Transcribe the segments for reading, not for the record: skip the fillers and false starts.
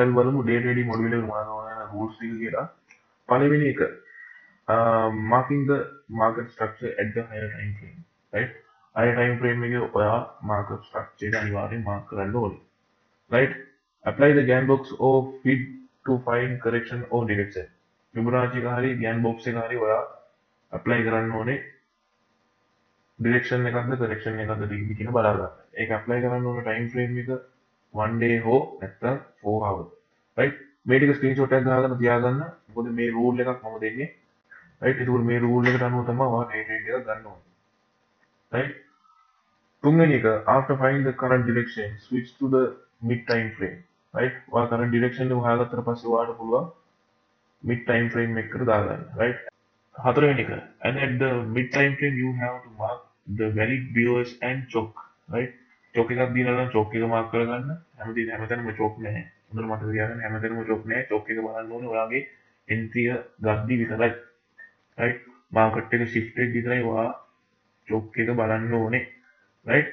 අපි බලමු day trading module එක මොනවද rules ටික කියලා. පළවෙනි එක marking the market structure at the higher time frame. Right? higher time frame එකේ ඔයා market structure එක අනිවාර්යෙන් mark කරන්න ඕනේ. Right? Apply the Gann box or feed to find correction or direction. Fibonacci එක හරි Gann box එක හරි ඔයා apply කරන්න ඕනේ direction එකක්ද correction එකක්ද කියන බලා ගන්න. ඒක apply කරන්න ඕන time frame එක 1 day හෝ නැත්නම් 4 hours. Right? මේ ටික screenshot එකක් ගහගෙන තියාගන්න. මොකද මේ rule එකක් මම දෙන්නේ. Right? ඒක මේ rule එකට අනුව තමයි ඔයා day trade එක ගන්න ඕනේ. Right? තුන්වෙනි එක after finding the current direction switch to the mid time frame. Right? ඔයා current direction එක හොයාගත්තට පස්සේ ඔයාලට පුළුවන් mid time frame එකකට දාගන්න. Right? හතරවෙනි එක and at the mid time frame you have to mark the valid BOS and choke. Right? choke එකක් දීලා නම් choke එක mark කරගන්න. හැමතැනම choke නැහැ. හොඳට මතක තියාගන්න හැමතැනම choke නැහැ. choke එක බලන්න ඕනේ ඔයාගේ entry එක ගද්දි විතරයි. Right? market එක shift එක විතරයි ඔයා choke එක බලන්න ඕනේ. Right?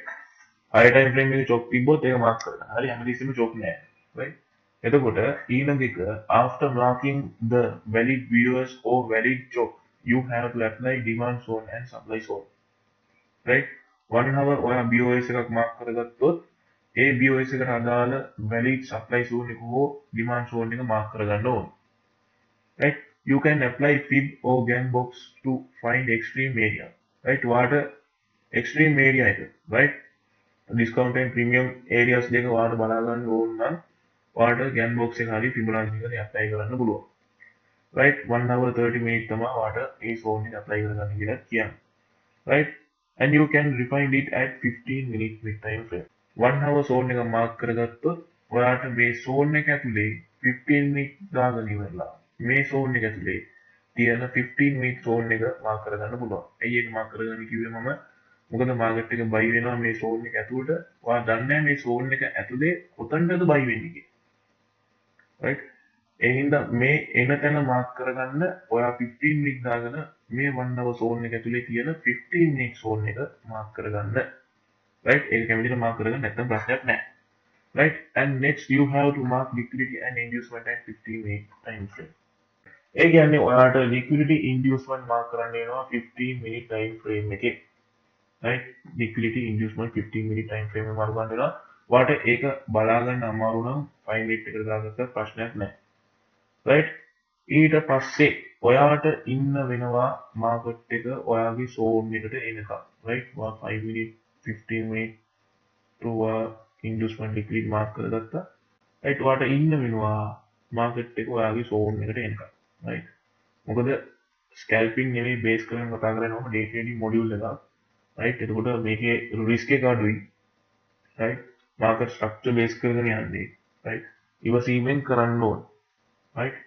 high time frame එකේ choke තිබ්බොත් ඒක mark කරගන්න. හරි හැමතිස්සෙම choke නැහැ. Right? එතකොට ඊළඟ එක after marking the valid BOS or valid choke you have to apply demand zone and supply zone. Right? 1 hour ඔයා BOS එකක් mark කරගත්තොත් ඒ BOS එකට අදාළ valid supply zone එක හෝ demand zone එක mark කරගන්න ඕනේ. Right? You can apply fib or Gann box to find extreme area. Right? ඔයාට extreme area එක. Right? discount and premium areas දෙක ඔයාලට බලා ගන්න ඕන නම් ඔයාලට Gann box එක හරි Fibonacci එක apply කරන්න පුළුවන්. Right? 1 hour 30 minutes තමයි ඔයාලට ඒ zone එක apply කරගන්න කියලා කියන්නේ. Right? and you can refine it at 15 minute mid time frame. 1 hour zone එක mark කරගත්තොත් ඔයාලට මේ zone එක ඇතුලේ 15 minute දාගෙන ඉවරලා මේ zone එක ඇතුලේ තියෙන 15 minute zone එක mark කරගන්න පුළුවන්. ඇයි ඒක mark කරගන්න කිව්වේ මම? මොකද මාකට් එක buy වෙනවා මේ zone එක ඇතුළට. ඔයා දන්නේ නැහැ මේ zone එක ඇතුලේ කොතනද buy වෙන්නේ කියලා. right? ඒ හින්දා මේ එන තැන mark කරගන්න ඔයා 15 minute දාගෙන මේ 1 hour zone එක ඇතුලේ තියෙන 15 minute zone එක mark කරගන්න. right? ඒක කැමතිද mark කරගන්න නැත්නම් ප්‍රශ්නයක් නැහැ. right? and next you have to mark liquidity and inducement at 15 minute time frame. ඒ කියන්නේ ඔයාට liquidity inducement mark කරන්න වෙනවා 15 minute time frame එකේ. right? liquidity inducement 15 minute time frame එක මාරු ගන්න වෙනවා. ඔයාට ඒක බලා ගන්න අමාරු නම් 5 minute එකට දාගත්ත ප්‍රශ්නයක් නැහැ. right? ඊට පස්සේ ඔයාට ඉන්න වෙනවා මාකට් එක ඔයාගේ zone එකට එනකම්. right? ඔයා 5 minute 15 minute to inducement liquidity mark කරගත්තා. right? ඔයාට ඉන්න වෙනවා මාකට් එක ඔයාගේ zone එකට එනකම්. right? මොකද scalping නෙමෙයි base කරගෙන කතා කරන්නේ day trading module එකක්. right? එතකොට මේකේ risk එක අඩුයි. right? market structure base කරගෙන යන්නේ. right? ඉවසීමෙන් කරන්න ඕන. right?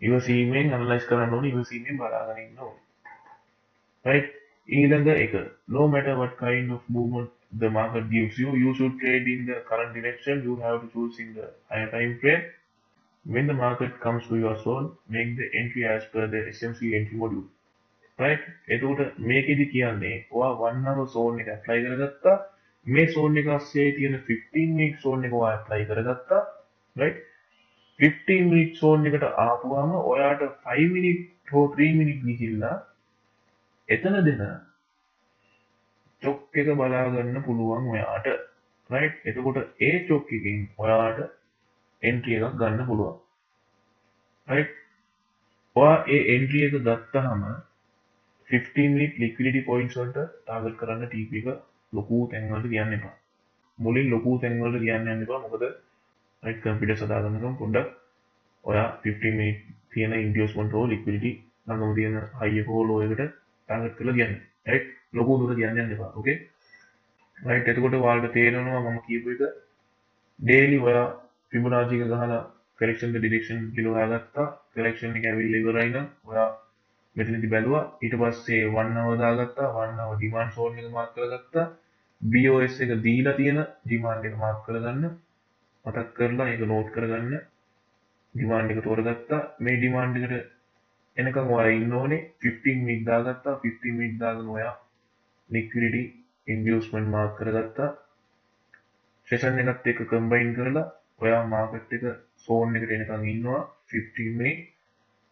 ඉවසීමෙන් analyze කරන්න ඕනේ, ඉවසීමෙන් බලාගෙන ඉන්න ඕනේ. right? ඊළඟ එක no matter what kind of movement the market gives you, you should trade in the current direction. You have to choose in the higher time frame. When the market comes to your zone, make the entry as per the SMC entry module. right? එතකොට මේකෙදි කියන්නේ ඔයා 1 hour zone එක apply කරගත්තා. මේ zone එක ASCII තියෙන 15 minute zone එක ඔයා apply කරගත්තා. right? 15 minute zone එකට ආපුවම ඔයාට 5 minute හෝ 3 minute ගිහිල්ලා එතන දෙන choke එක බලා ගන්න පුළුවන් ඔයාට. right? එතකොට ඒ choke එකෙන් ඔයාට entry එකක් ගන්න පුළුවන්. right? ඔයා ඒ entry එක ගත්තාම 15 minute liquidity points වලට target කරන්න TP එක ලොකු තැන් වලට කියන්න එපා. මුලින් ලොකු තැන් වලට කියන්න යන්න එපා. මොකද right confidence හදාගන්නකම් පොඩ්ඩක් ඔයා 15 minute තියෙන inducement හෝ liquidity ළඟම තියෙන high එක හෝ low එකට target කරලා කියන්න. right? ලොකු දුර කියන්න යන්න එපා. okay? right? එතකොට ඔයාලට තේරෙනවා මම කියපු එක daily ඔයා Fibonacci එක ගහලා correction the direction කියලා හොයාගත්තා. correction එක ඇවිල්ලා ඉවරයි නම් ඔයා මෙතනදි බැලුවා. ඊට පස්සේ 1 hour දාගත්තා. 1 hour demand zone එක mark කරගත්තා. BOS එක දීලා තියෙන demand එක mark කරගන්න. මතක් කරලා ඒක note කරගන්න. demand එක තෝරගත්තා. මේ demand එකට එනකම් ඔයා ඉන්න ඕනේ. 15 minute දාගත්තා. 15 minute දාගෙන ඔයා liquidity inducement mark කරගත්තා. session එකත් එක්ක combine කරලා ඔයා market එක zone එකට එනකන් ඉන්නවා 15 minute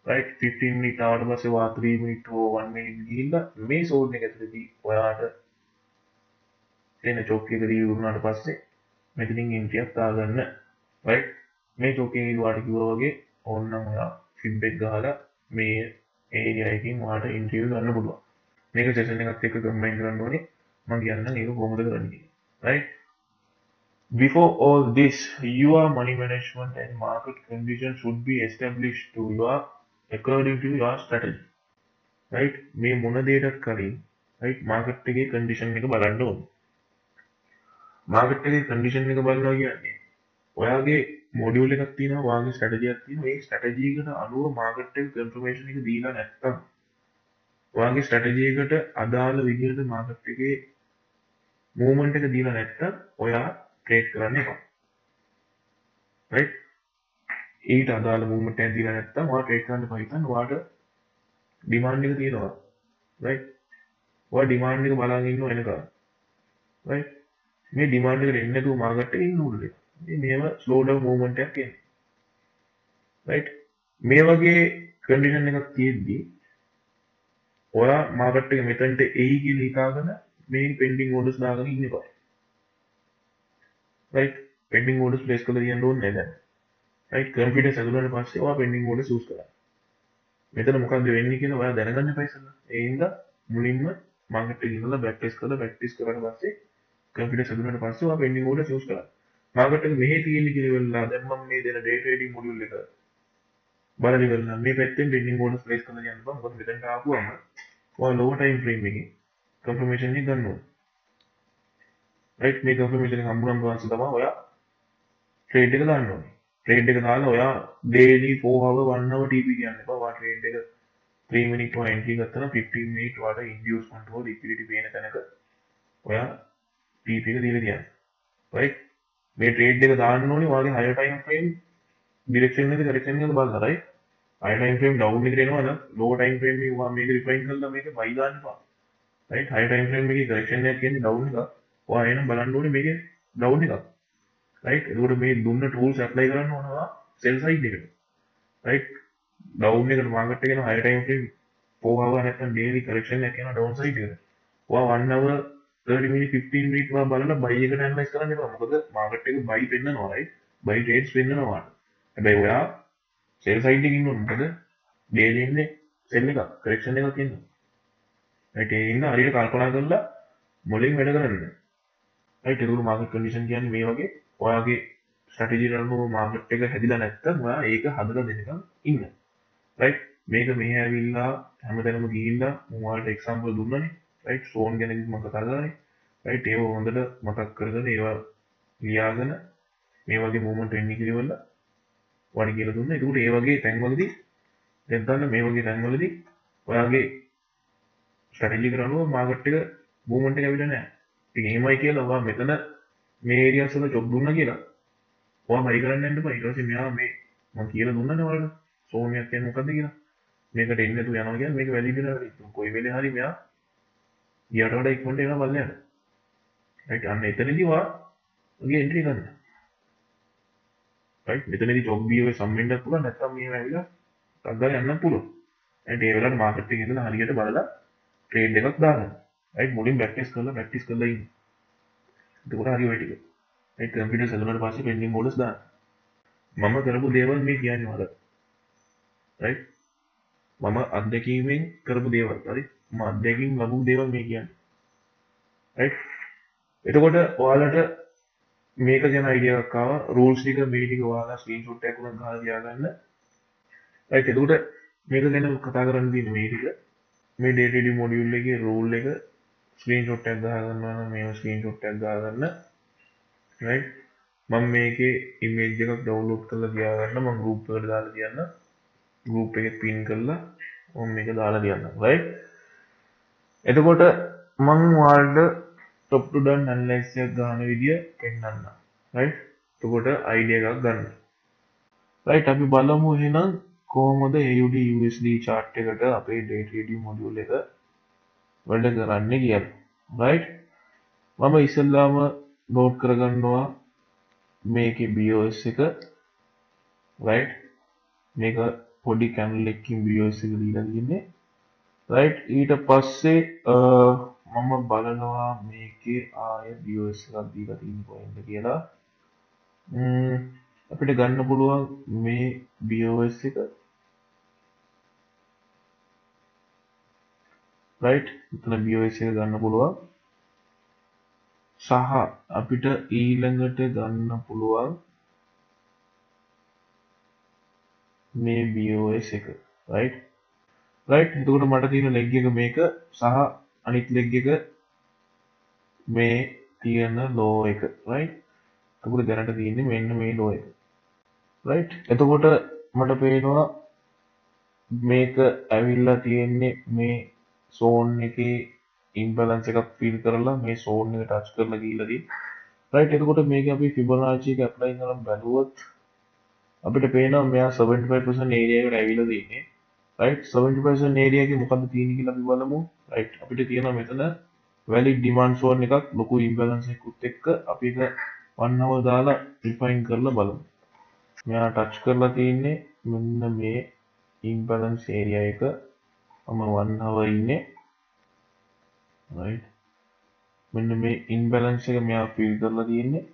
right 15 minute ආවට පස්සේ ඔයා 3 minute or 1 minute ගිහිල්ලා මේ zone එක ඇතුළේදී ඔයාට එන choke එක දී වුණාට පස්සේ මෙතනින් entry එකක් දාගන්න right මේ choke එකේ ඔයාට කිව්වා වගේ ඕනනම් ඔයා feedback ගහලා මේ area එකකින් ඔයාට entry එක ගන්න පුළුවන් මේක session එකත් එක්ක combine කරන්න ඕනේ මම කියන්නම් ඒක කොහොමද කරන්නේ කියලා right. Before all this, your money management and market conditions should be established to your according to your strategy. Right? මේ මොන දෙයකට කලින් right market එකේ condition එක බලන්න ඕනේ. market එකේ condition එක බලනවා කියන්නේ ඔයාගේ module එකක් තියෙනවා, ඔයාගේ strategy එකක් තියෙනවා. මේ strategy එකට අනුව market එක confirmation එක දීලා නැත්නම් ඔයාගේ strategy එකට අදාළ විදිහට market එකේ movement එක දීලා නැත්නම් ඔයා trade කරන්න එපා. right ඊට අදාළ movement එක දීලා නැත්නම් ඔයා trade කරන්න එපා. හිතන්න ඔයාට demand එක තියෙනවා. right ඔයා demand එක බලන් ඉන්නව එනකම්. right මේ demand එකට එන්නේ නැතුව market එකේ ඉන්න උඩට. මේ මේව slow down movement එකක් එන්නේ. right මේ වගේ condition එකක් තියෙද්දි ඔයා market එක මෙතනට එයි කියලා හිතාගෙන මේ pending orders දාගෙන ඉන්න එපා. right pending orders place කරලා තියන්න ඕනේ නැහැ දැන්. right confidence ඇතුළට පස්සේ ඔයා pending orders use කරා. මෙතන මොකක්ද වෙන්නේ කියලා ඔයා දැනගන්න එපා ඉස්සෙල්ලා. ඒ හින්දා මුලින්ම market එක ඉඳලා back test කරලා පස්සේ confidence ඇතුළට පස්සේ ඔයා pending orders use කරා. market එක මෙහෙ තියෙන්නේ කියලා වෙලා දැන් මම මේ දෙන day trading module එක බලලා ඉවරලා මේ පැත්තෙන් pending orders place කරලා යන්න බෑ. මොකද මෙතනට ආපුවම ඔයා lower time frame එකේ confirmation එක ගන්න ඕනේ. right මේ confirmation එක හම්බුනම පස්සේ තමයි ඔයා trade එක දාන්න ඕනේ. trade එක දාලා ඔයා daily 4 hour 1 hour TP කියන්න එපා. ඔයා trade එක 3 minute or entry ගත්තා නම් 15 minute ඔයාට inducement or liquidity පේන තැනක ඔයා TP එක දීලා තියන්න. right මේ trade එක දාන්න ඕනේ ඔයාගේ higher time frame direction එක correction එක බලලා right higher time frame down එකට එනවා නම් lower time frame එක ඔයා මේක refine කරලා මේක buy දාන්න එපා. right higher time frame එකේ correction එක කියන්නේ down එක. ඔයා එනම් බලන්න ඕනේ මේකේ down එකක්. right එතකොට මේ දුන්න tools apply කරන්න ඕනවා sell side එකට. right down එකට market එක යන higher time frame 4 hour නැත්නම් daily correction එකක් යන down side එකට. ඔයා 1 hour 30 minute 15 minute ඔයා බලලා buy එකට analyze කරන්න එපා. මොකද market එක buy පෙන්නනවා right buy trades පෙන්නනවා. හැබැයි ඔයා sell side එකකින් ඉන්නොත් මොකද daily ඉන්නේ sell එකක් correction එකක් තියෙනවා. right ඒ ඉන්න හරියට කල්පනා කරලා මුලින් වැඩ කරන්න. right ඒක market condition කියන්නේ මේ වගේ ඔයාගේ strategy අනුව market එක හැදිලා නැත්නම් ඔයා ඒක හදලා දෙනකම් ඉන්න. right මේක මෙහෙ ඇවිල්ලා හැමතැනම ගිහිල්ලා මම ඔයාලට example දුන්නානේ. right zone ගැන මම කතා කරානේ. right ඒව හොඳට මතක් කරගෙන ඒවා ලියාගෙන මේ වගේ movement වෙන්නේ කියලා වඩි කියලා දුන්නා. ඒකට ඒ වගේ තැන්වලදී දැන් ගන්න මේ වගේ තැන්වලදී ඔයාගේ strategy කරනවා market එක movement එක ඇවිල්ලා නැහැ. ඉතින් එහෙමයි කියලා ඔයා මෙතන මේ areas වල job දුන්නා කියලා ඔයා buy කරන්න යන්න බෑ. ඊට පස්සේ මෙයා මේ මම කියලා දුන්නානේ ඔයාලට zone එකක් කියන්නේ මොකද්ද කියලා. මේකට එන්නේ නැතුව යනවා කියන්නේ මේක වැලි වෙනවා වෙයි. කොයි වෙලේ හරි මෙයා ඊට වඩා ඉක්මනට එනවා බලන්න. right අන්න එතනදී ඔයා ඔගේ entry ගන්න. right මෙතනදී job B එකේ සම්බෙන්නත් පුළුවන් නැත්නම් මෙහෙම ඇවිල්ලා ටග්ගාලා යන්නත් පුළුවන්. right ඒ වෙලාවට market එකේ ඉඳලා හරියට බලලා trade එකක් දාගන්න. right මුලින් practice කරලා ඉන්න. එතකොට හරි ඔය ටික. right confidence හදුනාට පස්සේ pending orders දාන්න. මම කරපු දේවල් මේ කියන්නේ ඔයාලට. right මම අත්දැකීමෙන් කරපු දේවල්. හරි මම අත්දැකීම් ලැබු දේවල් මේ කියන්නේ. right එතකොට ඔයාලට මේක ගැන අයිඩියා එකක් ආවා. rules ටික මේ ටික ඔයාලා screenshot එකක් උනත් ගහලා තියාගන්න. right එතකොට මේක ගැන කතා කරන්න තියෙන්නේ මේ ටික. මේ day trading module එකේ rule එක screenshot එකක් ගහ ගන්නවා නම් මේව screenshot එකක් ගන්න. right මම මේකේ image එකක් download කරලා තියාගන්න මම group එකට දාලා තියන්න. group එකේ pin කරලා මම මේක දාලා තියන්න. right එතකොට මම ඔයාලට top to down analysis එකක් ගන්න විදිය පෙන්නන්න. right එතකොට idea එකක් ගන්න. right අපි බලමු එහෙනම් කොහොමද AUD USD chart එකට අපේ day trading module එක වැඩ කරන්නේ කියලා. right මම ඉස්සෙල්ලාම note කරගන්නවා මේකේ BOS එක right මේක පොඩි කැනල් එකකින් BOS එක දීලා තියෙන්නේ right ඊට පස්සේ මම බලනවා මේකේ ආය BOS එකක් දීලා තියෙන කොහෙන්ද කියලා අපිට ගන්න පුළුවන් මේ BOS එක right මෙතන BOS එක ගන්න පුළුවන් සහ අපිට ඊළඟට ගන්න පුළුවන් මේ BOS එක right එතකොට මට තියෙන ලෙග් එක මේක සහ අනිත් ලෙග් එක මේ තියෙන ලෝ එක right එතකොට දැනට තියෙන්නේ මෙන්න මේ ලෝ එක right එතකොට මට පේනවා මේක ඇවිල්ලා තියෙන්නේ මේ zone එකේ imbalance එකක් feel කරලා මේ zone එක touch කරලා ගිහිල්ලා තියෙන්නේ right එතකොට මේක අපි Fibonacci එක apply කරලා බලුවොත් අපිට පේනවා මෙයා 75% area එකට ඇවිල්ලා තියෙන්නේ right 70% area එකේ මොකද්ද තියෙන්නේ කියලා අපි බලමු right අපිට තියෙනවා මෙතන valid demand zone එකක් ලොකු imbalance එකකුත් එක්ක අපි ඒක 1 hour දාලා refine කරලා බලමු මෙයා touch කරලා තියෙන්නේ මෙන්න මේ imbalance area එක මම 1 hour ඉන්නේ right මෙන්න මේ imbalance එක මෙයා feel කරලා තියෙන්නේ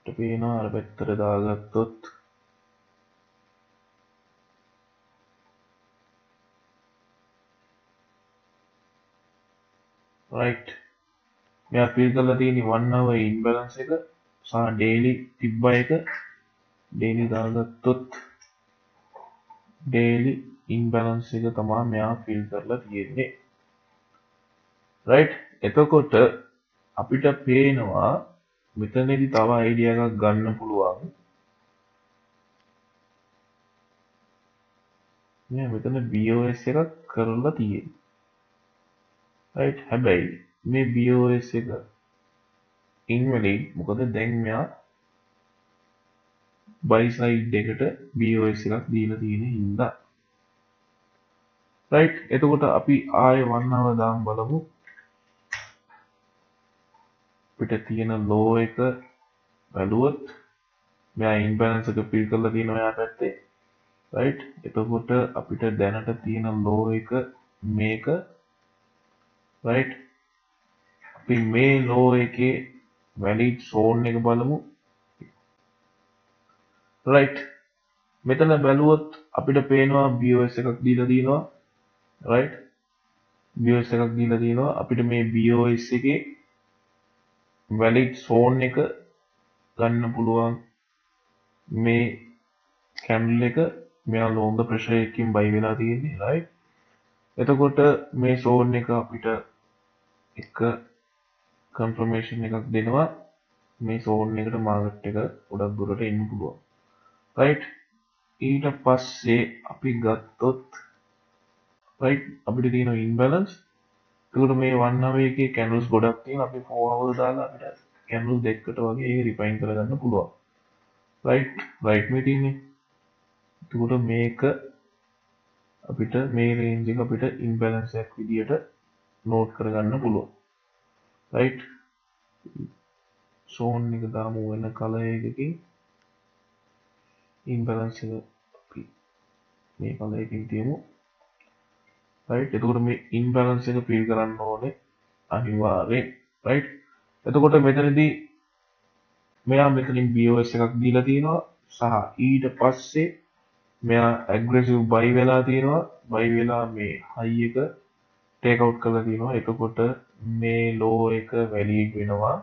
අපිට පේනවා අර පැත්තට දාගත්තොත් right මෙයා feel කරලා තියෙන්නේ 1 hour imbalance එක සහ daily තිබ්බ එක daily දාගත්තොත් daily imbalance එක තමයි මෙයා feel කරලා තියෙන්නේ right එතකොට අපිට පේනවා මෙතනදී තව idea එකක් ගන්න පුළුවන් මෙතන BOS එකක් කරලා තියෙන්නේ right හැබැයි මේ BOS එක invalid මොකද දැන් මෙයා buy side එකට BOS එකක් දීලා තියෙන හින්දා right එතකොට අපි ආයෙ 1 hour දාන් බලමු අපිට තියෙන low එක බැලුවොත් මෙයා imbalance එක fill කරලා තියෙනවා එයා පැත්තේ right එතකොට අපිට දැනට තියෙන low එක මේක right අපි මේ low එකේ valid zone එක බලමු right මෙතන බැලුවොත් අපිට පේනවා BOS එකක් දීලා තියෙනවා right BOS එකක් දීලා තියෙනවා අපිට මේ BOS එකේ valid zone එක ගන්න පුළුවන් මේ candle එක මෙයා longer pressure එකකින් buy වෙලා තියෙන්නේ right එතකොට මේ zone එක අපිට එක confirmation එකක් දෙනවා මේ zone එකට market එක ගොඩක් දුරට එන්න පුළුවන් right ඊට පස්සේ අපි ගත්තොත් right අපිට තියෙන imbalance එතකොට මේ 1 hour එකේ candles ගොඩක් තියෙනවා අපි 4 hours දාලා අපිට candles දෙකකට වගේ ඒක refine කරගන්න පුළුවන් right මේ තියෙන්නේ එතකොට මේක අපිට මේ range එක අපිට imbalance එකක් විදියට note කරගන්න පුළුවන් right zone එක දාමු වෙන color එකකින් imbalance එක අපි මේ color එකකින් තියමු right එතකොට මේ imbalance එක fill කරන්න ඕනේ අනිවාර්යෙන් right එතකොට මෙතනදී මෙයා මෙතනින් BOS එකක් දීලා තියෙනවා සහ ඊට පස්සේ මෙයා aggressive buy වෙලා තියෙනවා buy වෙලා මේ high එක take out කරලා තියෙනවා එතකොට මේ low එක valid වෙනවා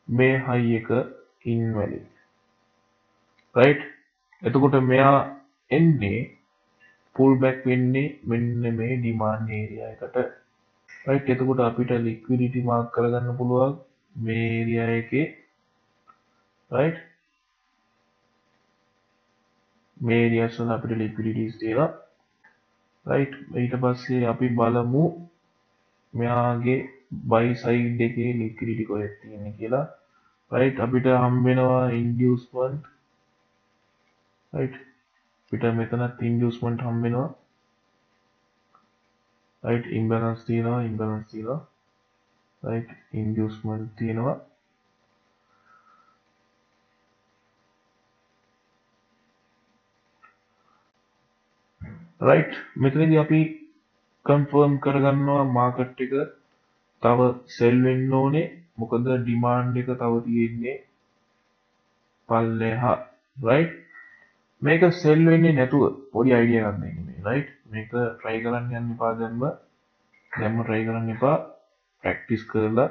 මේ high එක invalid right එතකොට මෙයා එන්නේ pull back වෙන්නේ මෙන්න මේ demand area එකට right එතකොට අපිට liquidity mark කරගන්න පුළුවන් මේ area එකේ right මේ areas වල අපිට liquidities තියෙනවා right ඊට පස්සේ අපි බලමු මෙයාගේ buy side එකේ liquidity කොහෙද තියෙන්නේ කියලා right අපිට හම්බ වෙනවා inducement right අපිට මෙතනත් inducement හම්බ වෙනවා right imbalance තියෙනවා right inducement තියෙනවා right මෙතනදී අපි confirm කරගන්නවා market එක තව sell වෙන්න ඕනේ මොකද demand එක තව තියෙන්නේ පල්ලෙහා right මේක sell වෙන්නේ නැතුව පොඩි idea එකක් දෙන්න මේ right මේක try කරන්න යන්න එපා දැම්ම try කරන්න එපා practice කරලා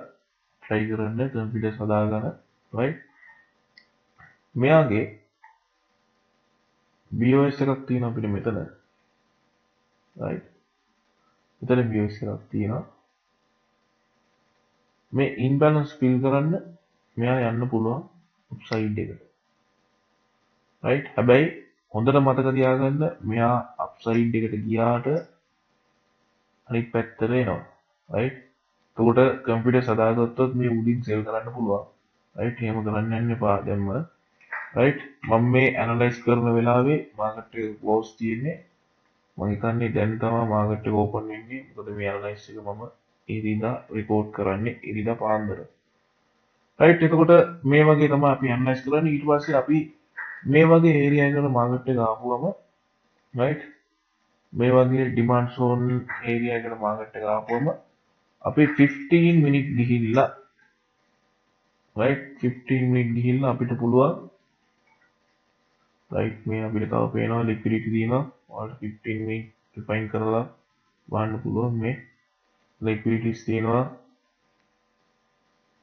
try කරන්න confidence හදාගන්න right මෙයාගේ BOS එකක් තියෙනවා අපිට මෙතන right මෙතන BOS එකක් තියෙනවා මේ imbalance fill කරන්න මෙයා යන්න පුළුවන් upside එකට right හැබැයි හොඳට මතක තියාගන්න මෙයා upside එකට ගියාට අනිත් පැත්තට එනවා right එතකොට confidence හදාගත්තොත් මේ උඩින් sell කරන්න පුළුවන් right එහෙම කරන්න යන්න එපා දැම්ම right මම මේ ඇනලයිස් කරන වෙලාවේ මාකට් එක ක්ලෝස් තියෙන්නේ මම හිතන්නේ දැන් තමයි මාකට් එක ඕපන් වෙන්නේ මොකද මේ ඇනලයිස් එක මම ඉරිදා report කරන්නේ ඉරිදා පාන්දර right එතකොට මේ වගේ තමයි අපි ඇනලයිස් කරන්නේ ඊට පස්සේ අපි මේ වගේ ඒරියා එකකට මාකට් එක ආපුවම right මේ වගේ demand zone ඒරියා එකට මාකට් එක ආපුවම අපි 15 minute ගිහිල්ලා right 15 minute ගිහිල්ලා අපිට පුළුවන් right මේ අපිට තව පේනවා liquidity තියෙනවා ඔයාලට 15 minute refine කරලා බලන්න පුළුවන් මේ liquidities තියෙනවා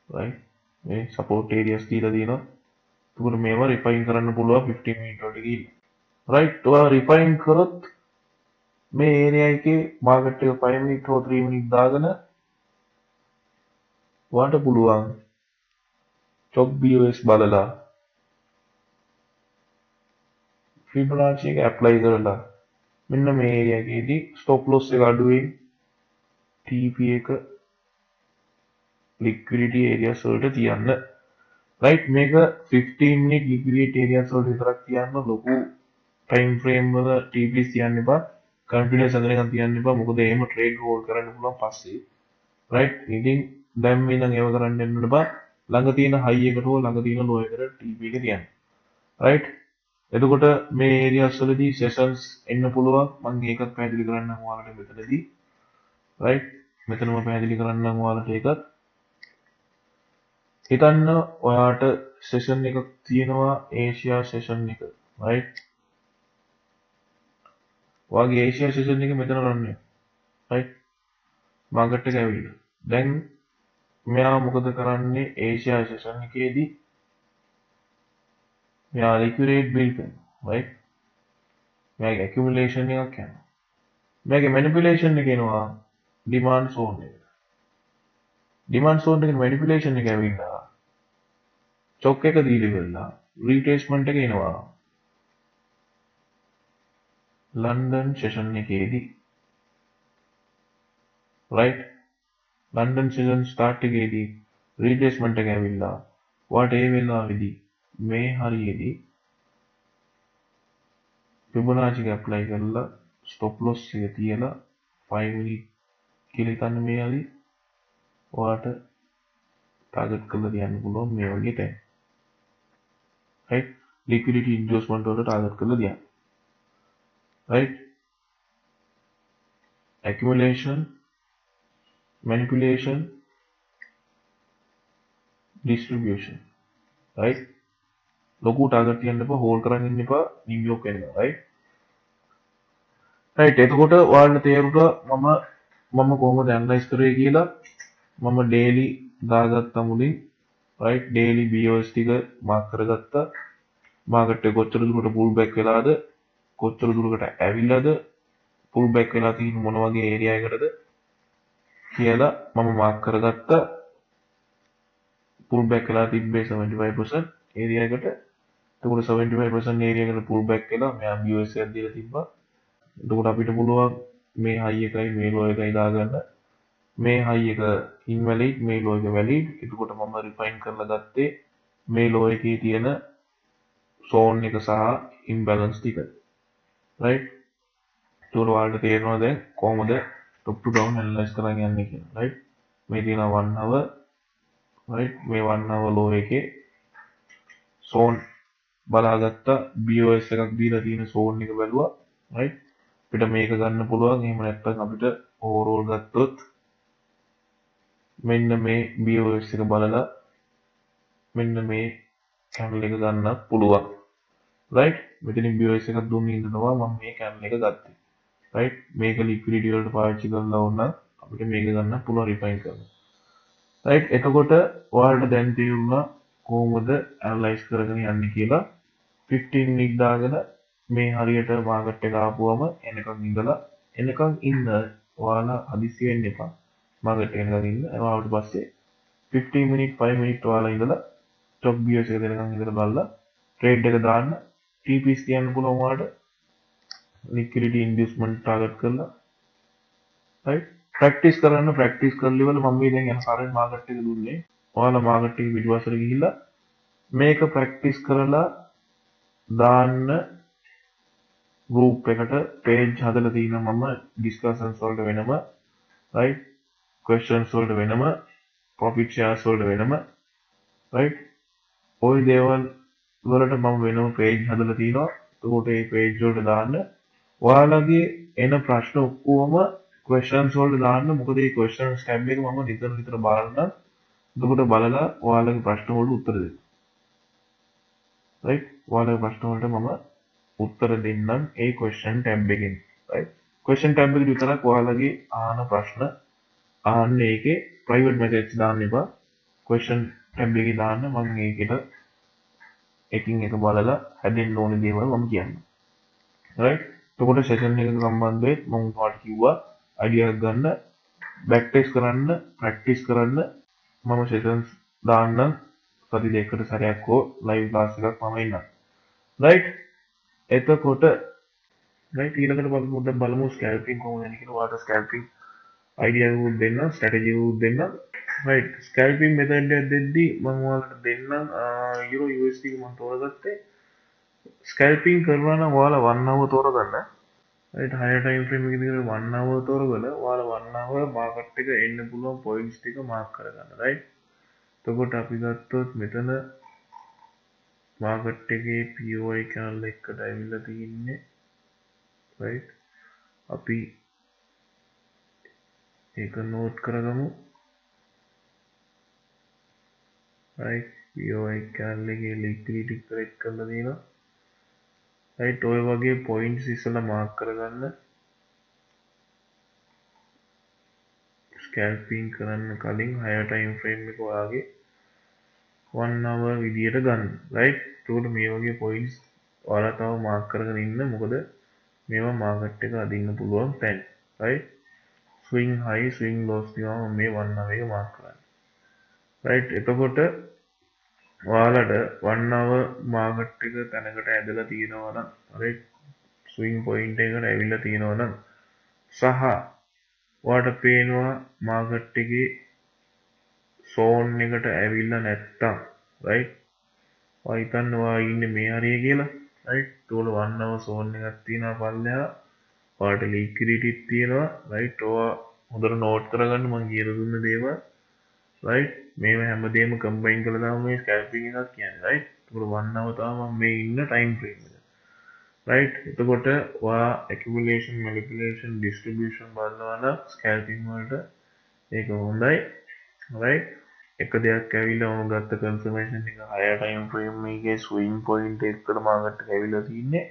right මේ support areas දීලා තියෙනවා එතකොට මේවා refine කරන්න පුළුවන් 15 minute වලට ගිහිල්ලා right ඔයා refine කරොත් මේ area එකේ market එක 5 minute හෝ 3 minute දාගෙන ඔයාලට පුළුවන් chop BOS බලලා Fibonacci එක apply කරලා මෙන්න මේ area එකේදී stop loss එක අඩුවෙන් TP එක liquidity areas වලට තියන්න right මේක 15 minute liquidity areas වලට විතරක් තියන්න ලොකු time frame වල TPs තියන්න එපා confidence අඳගෙන තියන්න එපා මොකද එහෙම trade hold කරන්න පුළුවන් පස්සේ right ඉතින් දැන් මේ නම් ඒව කරන්න යන්න එපා ළඟ තියෙන high එකට හෝ ළඟ තියෙන low එකට TP එක තියන්න right එතකොට මේ areas වලදී sessions එන්න පුළුවන් මම ඒකත් පැහැදිලි කරන්නම් ඔයාලට මෙතනදී right මෙතනම පැහැදිලි කරන්නම් ඔයාලට ඒකත් හිතන්න ඔයාට session එකක් තියෙනවා Asia session එක right ඔයාගේ Asia session එක මෙතන run වෙනවා right market එක ඇවිල්ලා දැන් මෙයා මොකද කරන්නේ Asia session එකේදී මෙයා liquidate build කරනවා right මෙයාගේ accumulation එකක් යනවා මෙයාගේ manipulation එක එනවා demand zone එකට demand zone එකේ manipulation එක ඇවිල්ලා chock එක දීලා ඉවරලා retracement එක එනවා London session එකේදී right London session start එකේදී retracement එක ඇවිල්ලා ඔයාට ඒ වෙලාවේදී මේ හරියේදී Fibonacci එක apply කරලා stop loss එක තියලා 5 minute කියලා හිතන්න මේ හරි ඔයාට target කරලා තියන්න පුළුවන් මේ වගේ තැන් right liquidity inducement වලට target කරලා තියන්න right accumulation manipulation distribution right ලොකු ටාගට් තියන්න එපා හෝල්ඩ් කරන් ඉන්න එපා නිව්යෝක් වෙන්න right right එතකොට ඔයාලට තේරුණා මම කොහොමද ඇනලයිස් කරේ කියලා මම ඩේලි දාගත්තා මුලින් right ඩේලි BOS ටික මාක් කරගත්තා මාකට් එක කොච්චර දුරට පුල් බෑක් වෙලාද කොච්චර දුරකට ඇවිල්ලාද පුල් බෑක් වෙලා තියෙන මොන වගේ ඒරියා එකකටද කියලා මම මාක් කරගත්තා පුල් බෑක් වෙලා තිබ්බේ 75% ඒරියා එකට එතකොට 75% ඒරියා එකට පුල් බෑක් වෙලා මෙයා BOS එකක් දීලා තිබ්බා එතකොට අපිට පුළුවන් මේ high එකයි මේ low එකයි දාගන්න මේ high එක invalid මේ low එක valid එතකොට මම refine කරලා ගත්තේ මේ low එකේ තියෙන zone එක සහ imbalance ටික right එතකොට ඔයාලට තේරෙනවා දැන් කොහොමද top to down analyze කරන් යන්නේ කියලා right මේ තියෙන 1 hour right මේ 1 hour low එකේ zone බලාගත්තා BOS එකක් දීලා තියෙන zone එක බැලුවා right අපිට මේක ගන්න පුළුවන්. එහෙම නැත්නම් අපිට ඕවරෝල් ගත්තොත් මෙන්න මේ BOS එක බලලා මෙන්න මේ channel එක ගන්නත් පුළුවන්. right මෙතනින් BOS එකක් දුන්නේ ඉඳනවා මම මේ channel එක ගත්තේ. right මේක liquidity වලට පාවිච්චි කරලා ඕන අපිට මේක ගන්න පුළුවන් refine කරන්න. right එතකොට ඔයාලට දැන් තේරුණා කොහොමද analyze කරගෙන යන්නේ කියලා 15 minute දාගෙන මේ හරියට මාකට් එක ආපුවම එනකන් ඉන්න ඔයාලා හදිස්සි වෙන්න එපා. මාකට් එක එනකන් ඉන්න. එවාට පස්සේ 15 minute 5 minute ඔයාලා ඉඳලා stock BOS එක දෙනකන් ඉඳලා බලලා trade එක දාන්න TPs කියන්න පුළුවන් ඔයාලට liquidity inducement target කරලා right practice කරන්න practice කරලා ඉවර මම මේ දැන් යන current market එක දුන්නේ ඔයාලා market එක පිටුවසට ගිහිල්ලා මේක practice කරලා දාන්න group එකට page හදලා තියෙනවා මම discussions වලට වෙනම right questions වලට වෙනම profit shares වලට වෙනම right ওই දේවල් වලට මම වෙනම page හදලා තියෙනවා ඒකට ඒ page වලට දාන්න ඔයාලගේ එන ප්‍රශ්න ඔක්කොම questions වලට දාන්න මොකද මේ questions tab එක මම නිතර බලන්න එතකොට බලලා ඔයාලගේ ප්‍රශ්න වලට උත්තර දෙන්න right ඔයාලගේ ප්‍රශ්න වලට මම උත්තර දෙන්නම් ඒ question tab එකෙන් right question tab එකට විතරක් ඔයාලගේ අහන ප්‍රශ්න අහන්න ඒකේ private message දාන්න එපා question tab එකේ දාන්න මම ඒකට එකින් එක බලලා හැදෙන්න ඕනේ දේවල් මම කියන්නම් right එතකොට session එකට සම්බන්ධයෙන් මම ඔයාලට කිව්වා idea එකක් ගන්න back test කරන්න practice කරන්න මම sessions දාන්නම් සති දෙකකට සැරයක් හෝ live class එකක් මම ඉන්නම් right එතකොට right ඊළඟට අපි පොඩ්ඩක් බලමු scalping කොහොමද යන්නේ කියලා ඔයාලට scalping idea එකක් දෙන්න strategy එකක් දෙන්න right scalping method එක දෙද්දි මම ඔයාලට දෙන්නම් euro USD එක මම තෝරගත්තේ scalping කරනවා නම් ඔයාලා 1 hour තෝරගන්න right higher time frame එකේ විතර 1 hour තෝරගෙන ඔයාලා 1 hour market එක එන්න පුළුවන් points ටික mark කරගන්න right එතකොට අපි ගත්තොත් මෙතන market එකේ POI channel එකට ඇවිල්ලා තින්නේ right අපි ඒක note කරගමු right POI channel එකේ liquidity correct කරලා දෙනවා right ඔය වගේ points ඉස්සලා mark කරගන්න scalping කරන්න කලින් higher time frame එක ඔයාගේ 1 hour විදියට ගන්න right එතකොට මේ වගේ points ඔයාලා තව mark කරගෙන ඉන්න මොකද මේවා market එක අදින්න පුළුවන් තැන් right swing high swing lows තියම මේ 1 hour එක mark කරන්න right එතකොට ඔයාලට 1 hour market එක තැනකට ඇදලා තියෙනවා නම් right swing point එකකට ඇවිල්ලා තියෙනවා නම් සහ ඔයාලට පේනවා market එකේ zone එකට ඇවිල්ලා නැත්තම් right ඔය හිතන්න ඔයා ඉන්නේ මේ හරිය කියලා right ඒතකොට 1 hour zone එකක් තියෙනවා පල්ලෙහා ඔයාලට liquidity තියෙනවා right ඔයා හොඳට note කරගන්න මම කියලා දුන්න දේවල් right මේවා හැමදේම combine කරලා තමයි මේ scalping එකක් කියන්නේ right ඒතකොට 1 hour තමයි මම මේ ඉන්න time frame එක right එතකොට ඔයා accumulation manipulation distribution බලනවා නම් scalping වලට ඒක හොඳයි right එක දෙයක් ඇවිල්ලා මම ගත්ත confirmation එක higher time frame එකේ swing point එකට market එක ඇවිල්ලා තින්නේ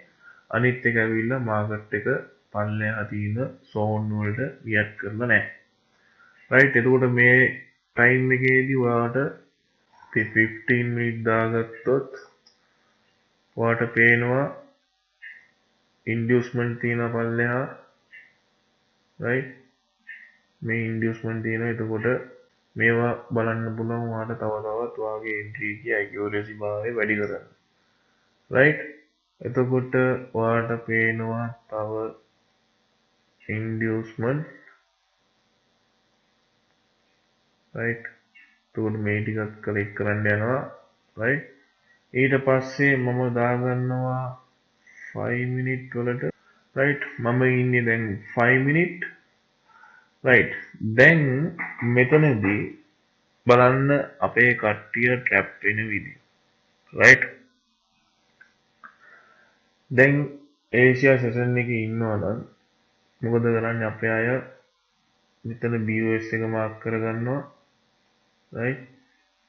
අනිත් එක ඇවිල්ලා market එක පල්ලෙහා තියෙන zone වලට react කරලා නැහැ right එතකොට මේ time එකේදී ඔයාලට 15 minute දාගත්තොත් ඔයාලට පේනවා inducement තියෙන පල්ලෙහා right මේ inducement තියෙනවා එතකොට මේවා බලන්න පුළුවන් ඔයාලට තව තවත් ඔයාගේ entry එකේ accuracy භාවය වැඩි කරගන්න right එතකොට ඔයාලට පේනවා තව inducement right එතකොට මේ ටිකත් click කරන්න යනවා right ඊට පස්සේ මම දාගන්නවා 5 minute වලට right මම ඉන්නේ දැන් 5 minute right දැන් මෙතනදී බලන්න අපේ කට්ටිය trap වෙන විදිය right දැන් ඒෂියා session එකේ ඉන්නවා නම් මොකද කරන්නේ අපේ අය මෙතන BOS එක මාක් කරගන්නවා right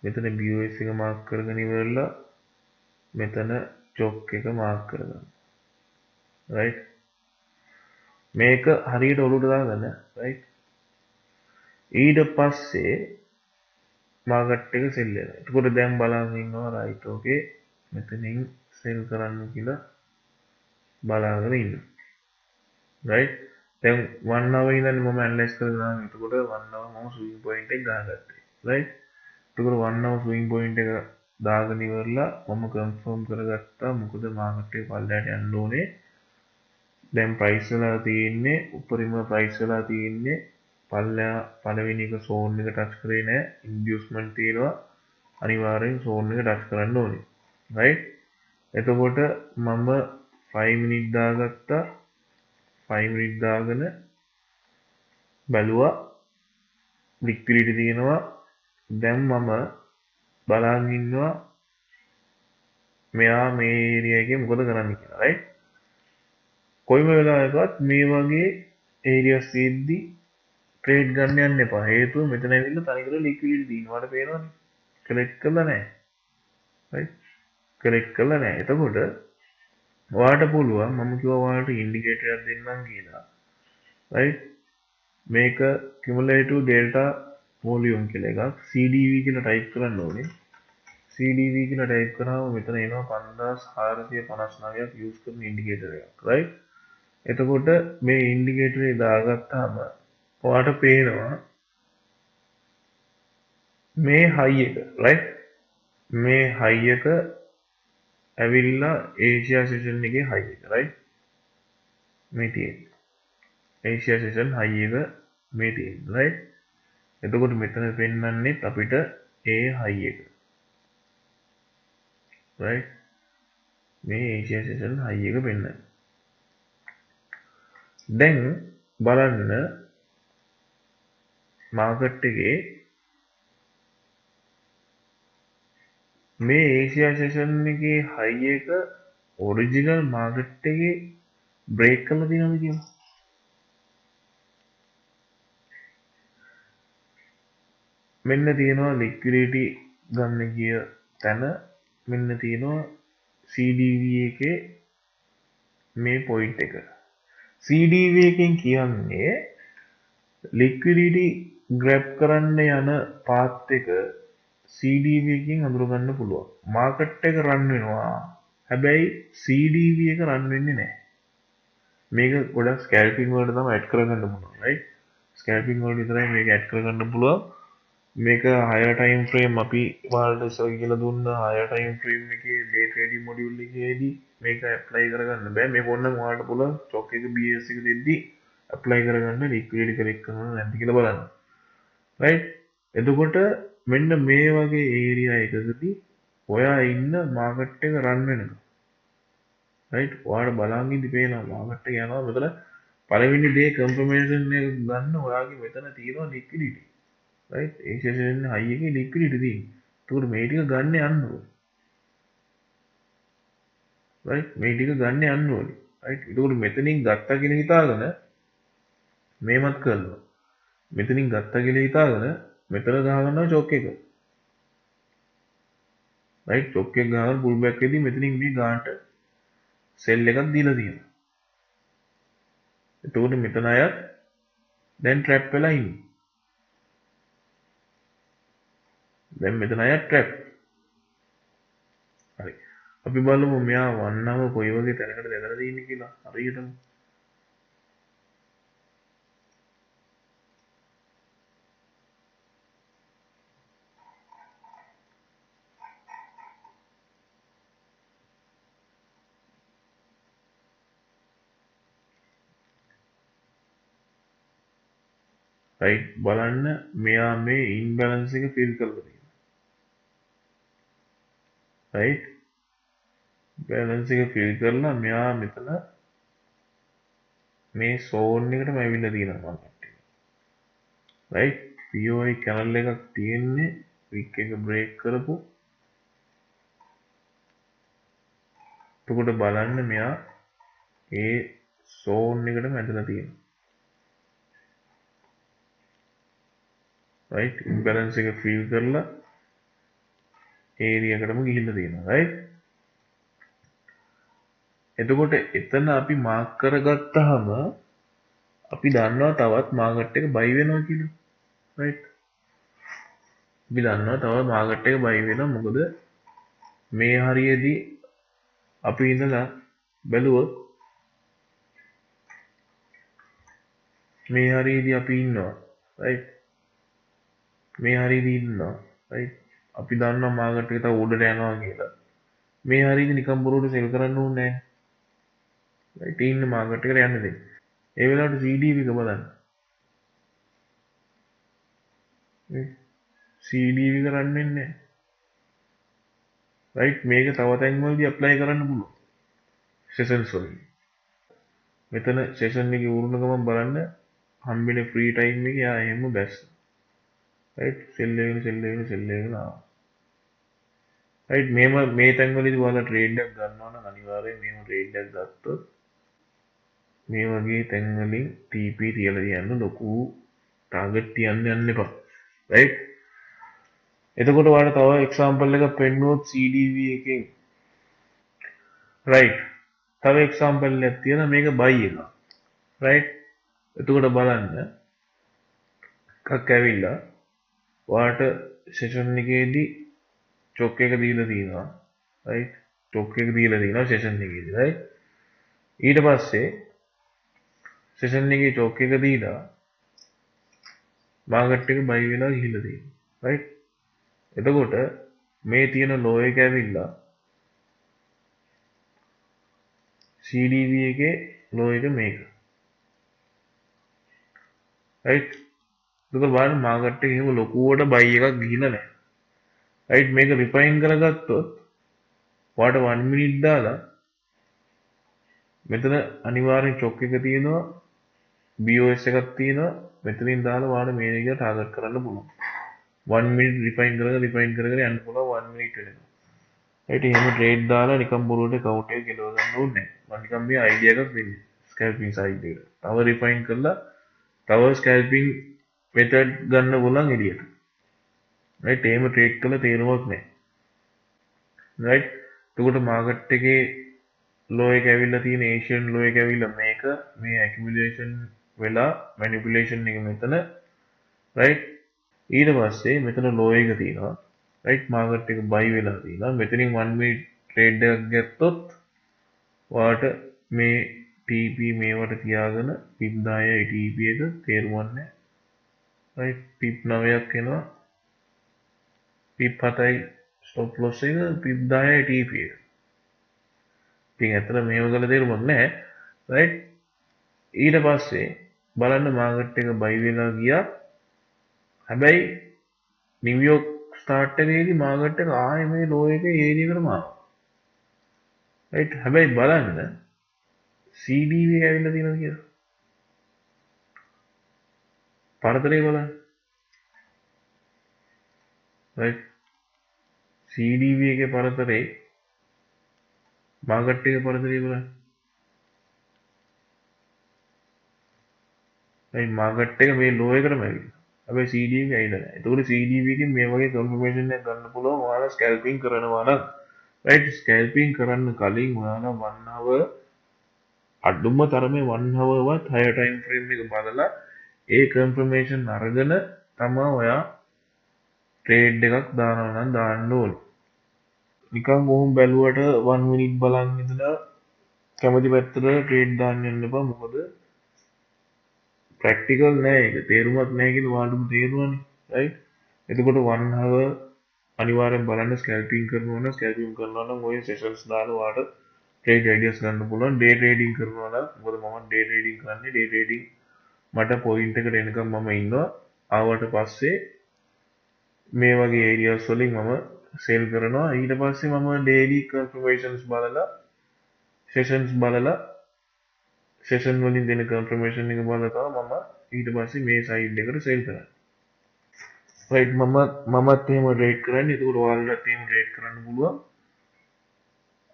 මෙතන BOS එක මාක් කරගෙන ඉවරලා මෙතන චොක් එක මාක් කරගන්න right මේක හරියට ඔලුවට දාගන්න right ඊට පස්සේ මාකට් එක සෙල් වෙනවා එතකොට දැන් බලන් ඉන්නවා right okay මෙතනින් සෙල් කරන්න කියලා බලාගෙන ඉන්නවා right දැන් 1 hour ඉඳන් මම ඇනලයිස් කරලා එතකොට 1 hour මම ස්විං පොයින්ට් එක ගහගත්තා right එතකොට 1 hour ස්විං පොයින්ට් එක දාගෙන ඉවරලා මම කන්ෆර්ම් කරගත්තා මොකද මාකට් එක පල්ලයට යන්න ඕනේ දැන් ප්‍රයිස් වෙලා තියෙන්නේ උපරිම ප්‍රයිස් වෙලා තියෙන්නේ පල්ලෙහා පළවෙනි එක සෝන් එක ටච් කරේ නැහැ ඉන්ඩියුස්මන්ට් තියෙනවා අනිවාර්යෙන් සෝන් එක ටච් කරන්න ඕනේ right එතකොට මම 5 මිනිත් දාගත්තා 5 මිනිත් දාගෙන බැලුවා ලික්විඩිටි තියෙනවා දැන් මම බලන් ඉන්නවා මෙයා මේ ඒරියා එකේ මොකද කරන්නේ කියලා right කොයිම වෙලාවකවත් මේ වගේ ඒරියාස් තියෙද්දි ට්‍රේඩ් ගන්න යන්න එපා හේතුව මෙතන ඇවිල්ලා තනිකර ලික්විඩිටි තියෙනවා වඩ පේනවනේ කලෙක්ට් කරලා නැහැ right කලෙක්ට් කරලා නැහැ එතකොට ඔයාලට පුළුවන් මම කිව්වා ඔයාලට ඉන්ඩිකේටර් එකක් දෙන්නම් කියලා right මේක cumulative delta volume කියලා එකක් CDV කියලා ටයිප් කරන්න ඕනේ CDV කියලා ටයිප් කරාම මෙතන එනවා 5459ක් යූස් කරන ඉන්ඩිකේටර් එකක් right එතකොට මේ ඉන්ඩිකේටර් එක දාගත්තාම ඔයාලට පේනවා මේ හයි එක right මේ හයි එක ඇවිල්ලා ඒෂියා සෙෂන් එකේ හයි එක right මේ තියෙන්නේ ඒෂියා සෙෂන් හයි එක මේ තියෙන්නේ right එතකොට මෙතන පෙන්වන්නේ අපිට ඒ හයි එක right මේ ඒෂියා සෙෂන් හයි එක පෙන්වන්නේ දැන් බලන්න මාකට් එකේ මේ ඒෂියා සෙෂන් එකේ හයි එක ඔරිජිනල් මාකට් එකේ බ්‍රේක් කරලා තියෙනවද කියලා මෙන්න තියෙනවා ලික්විඩිටි ගන්න ගිය තැන මෙන්න තියෙනවා CDV එකේ මේ පොයින්ට් එක CDV එකෙන් කියන්නේ ලික්විඩිටි ග්‍රැබ් කරන්න යන පාත් එක CDV එකෙන් අඳුරගන්න පුළුවන් මාකට් එක රන් වෙනවා හැබැයි CDV එක රන් වෙන්නේ නැහැ මේක ගොඩක් ස්කැල්පින් වලට තමයි ඇඩ් කරගන්න පුළුවන් right ස්කැල්පින් වලට විතරයි මේක ඇඩ් කරගන්න පුළුවන් මේක higher time frame අපි ඔයාලට ඉස්සර කියලා දුන්න higher time frame එකේ day trading module එකේදී මේක apply කරගන්න බෑ මේක ඕනනම් ඔයාලට පුළුවන් stock එක BS එක දෙද්දි apply කරගන්න liquidity correct කරනවද නැද්ද කියලා බලන්න right එතකොට මෙන්න මේ වගේ area එකකදී ඔයා ඉන්න market එක run වෙනවා right ඔයාලට බලන් ඉඳි පේනවා market එක යනවා මෙතන පළවෙනි day confirmation එක ගන්න ඔයාගේ මෙතන තියෙනවා liquidity right ඒ සෙෂන් හයි එකේ ලික්විඩිටි තියෙනවා. ඒකට මේ ටික ගන්න යන්න ඕනේ. right මේ ටික ගන්න යන්න ඕනේ. right ඒකට මෙතනින් ගත්තා කියලා හිතාගෙන මේමත් කරනවා. මෙතනින් ගත්තා කියලා හිතාගෙන මෙතන ගහගන්නවා චොක් එක. right චොක් එක ගහගෙන පුල් බෑක් එකදී මෙතනින් මේ ගානට සෙල් එකක් දීලා තියෙනවා. එතකොට මෙතන අයත් දැන් ට්‍රැප් වෙලා ඉන්නේ. දැන් මෙතන අය ට්‍රැප්. හරි. අපි බලමු මෙයා වන්නව කොයි වගේ තැනකට දැදලා තියෙන්නේ කියලා. හරියටම. right බලන්න මෙයා මේ ඉම්බැලන්ස් එක ෆිල් කරලා තියෙනවා. right බැලන්ස් එක ෆිල් කරලා මෙයා මෙතන මේ සෝන් එකටම ඇවිල්ලා තියෙනවා මම. right POI channel එකක් තියෙන්නේ wick එක break කරපු. එතකොට බලන්න මෙයා ඒ සෝන් එකටම ඇදලා තියෙනවා. right imbalance එක feel කරලා area එකටම ගිහිල්ලා තියෙනවා right එතකොට එතන අපි මාක් කරගත්තාම අපි දන්නවා තවත් මාකට් එක බයි වෙනවා කියලා right අපි දන්නවා තවත් මාකට් එක බයි වෙනවා මොකද මේ හරියේදී අපි ඉඳලා බැලුවොත් මේ හරියේදී අපි ඉන්නවා right මේ හරියේදී ඉන්නවා right අපි දන්නවා මාකට් එක තව උඩට යනවා කියලා මේ හරියේදී නිකම් බොරුවට සෙල් කරන්න ඕනේ නැහැ right ඉන්න මාකට් එකට යන්න දෙන්න ඒ වෙලාවට CDV එක බලන්න CDV කරන්නේ නැහැ right මේක තව තැන්වලදී apply කරන්න පුළුවන් sessions වලින් මෙතන session එකේ උරුණ ගමන් බලන්න හම්බෙන free time එකේ යා එහෙම බැස් right sell එකන ආවා right මේ තැන්වලදී ඔයාලා trade එකක් ගන්නවා නම් අනිවාර්යයෙන් මේව trade එකක් ගත්තොත් මේ වගේ තැන්වලින් TP තියලා තියන්න ලොකු target තියන්න යන්න එපා right එතකොට ඔයාලට තව example එකක් පෙන්නුවොත් CDV එකෙන් right තව example එකක් තියෙනවා මේක buy එක right එතකොට බලන්න එකක් ඇවිල්ලා ඔයාලට session එකේදී chock එක දීලා තියෙනවා right chock එක දීලා තියෙනවා session එකේදී right ඊට පස්සේ session එකේ chock එක දීලා market එක buy වෙලා ගිහිල්ලා තියෙනවා right එතකොට මේ තියෙන low එක ඇවිල්ලා CDV එකේ low එක මේක right එතකොට බලන්න market එක එහෙම ලොකුවට buy එකක් ගිහිල්ලා නැහැ right මේක refine කරගත්තොත් ඔයාලට 1 minute දාලා මෙතන අනිවාර්යෙන් chock එක තියෙනවා BOS එකක් තියෙනවා මෙතනින් දාලා ඔයාලට මේ එක ටාගට් කරන්න පුළුවන් 1 minute refine කරගෙන යන්න පුළුවන් 1 minute වෙනකම් right එහෙම trade දාලා නිකම් බොරුවට account එක ගෙලව ගන්න ඕනේ නැහැ මම නිකම් මේ idea එකක් දෙන්නේ scalping side එකට තව refine කරලා තව scalping method ගන්න පුළුවන් එළියට right එහෙම trade කළා තේරුමක් නැහැ right එතකොට market එකේ low එක ඇවිල්ලා තියෙන Asian low එක ඇවිල්ලා මේක මේ accumulation වෙලා manipulation එක මෙතන right ඊට පස්සේ මෙතන low එක තියෙනවා right market එක buy වෙලා තියෙනවා මෙතනින් 1 minute trade එකක් ගත්තොත් ඔයාලට මේ TP මේවට තියාගෙන pip 10යි TP එක තේරුම් ගන්න right pip 9ක් එනවා pip 7යි stop loss එක pip 10යි TP එක ඉතින් ඇත්තට මේව ගල තේරුමක් නැහැ right ඊට පස්සේ බලන්න මාකට් එක බයි වෙලා ගියා හැබැයි නිව්යෝර්ක් ස්ටාර්ට් එකේදී මාකට් එක ආයේ මේ ලෝ එකේ ඒරියා එකටම ආවා right හැබැයි බලන්න CDV එක ඇවිල්ලා තියෙනවා කියලා පරතරය බලන්න right CDV එකේ පරතරේ මාකට් එකේ පරතරය බලන්න right මාකට් එක මේ ලෝ එකටම ඇවිල්ලා හැබැයි CDV එක ඇවිල්ලා නැහැ. ඒතකොට CDV එකෙන් මේ වගේ confirmation එකක් ගන්න පුළුවන් ඔයාලා scalping කරනවා නම් right scalping කරන්න කලින් ඔයාලා 1 hour අඩුම තරමේ 1 hour වත් higher time frame එක බලලා ඒ confirmation අරගෙන තමයි ඔයා trade එකක් දානවා නම් දාන්න ඕනේ. නිකන් කොහොම බැලුවට 1 minute බලන් ඉඳලා කැමති පැත්තට trade දාන්න යන්න එපා මොකද ප්‍රැක්ටිකල් නෑ ඒක තේරුමක් නෑ කියලා ඔයාලටම තේරුණානේ right එතකොට 1 hour අනිවාර්යෙන් බලන්න ස්කැල්පින් කරනවා නම් ඔය සෙෂන්ස් දාලා ඔයාලට trade ideas ගන්න පුළුවන් day trading කරනවා නම් මොකද මම day trading කරන්නේ day trading මට point එකට එනකම් මම ඉන්නවා ආවට පස්සේ මේ වගේ areas වලින් මම sell කරනවා ඊට පස්සේ මම daily confirmations බලලා session වලින් දෙන confirmation එක බලලා තමයි මම ඊට පස්සේ මේ side එකට sell කරන්නේ right මමත් එහෙම trade කරන්නේ ඒක ඔයාලටත් එහෙම trade කරන්න පුළුවන්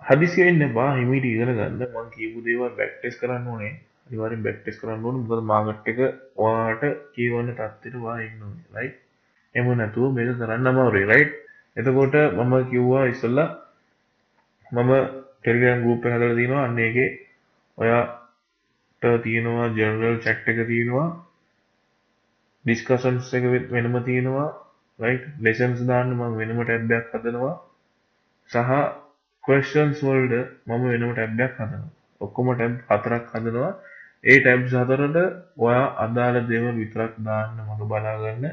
හදිසි වෙන්න එපා හිමීට ඉගෙන ගන්න මම කියපු දේවල් back test කරන්න ඕනේ අනිවාර්යෙන් back test කරන්න ඕනේ මොකද market එක ඔයාලට කියවන්න තත්ත්වෙට ඔයා ඉන්න ඕනේ right එහෙම නැතුව මේක කරන්න අමාරුයි right එතකොට මම කිව්වා ඉස්සෙල්ලා මම Telegram group එක හදලා දිනවා අන්න ඒකේ ඔයාට තියෙනවා general chat එක තියෙනවා discussions එක වෙනම තියෙනවා right lessons දාන්න මම වෙනම tab එකක් හදනවා සහ questions වලට මම වෙනම tab එකක් හදනවා ඔක්කොම tab හතරක් හදනවා ඒ tabs හතරට ඔයා අදාළ දේවල් විතරක් දාන්න මම බලා ගන්න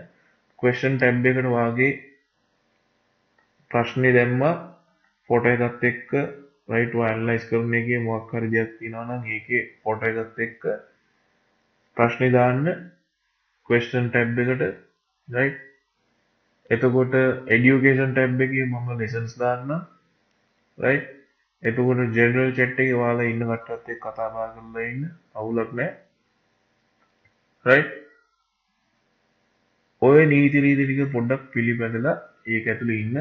question tab එකට වාගේ ප්‍රශ්නේ දැම්මා ෆොටෝ එකත් එක්ක right ඔයා ඇනලයිස් කරන එකේ මොකක් හරි දෙයක් තියෙනවා නම් ඒකේ ෆොටෝ එකත් එක්ක ප්‍රශ්නේ දාන්න question tab එකට right එතකොට education tab එකේ මම lessons දාන්න right එතකොට general chat එකේ ඔයාලා ඉන්න කට්ටියත් එක්ක කතා බහ කරලා ඉන්න අවුලක් නැහැ right ඔය නීති රීති ටික පොඩ්ඩක් පිළිපැදලා ඒක ඇතුලේ ඉන්න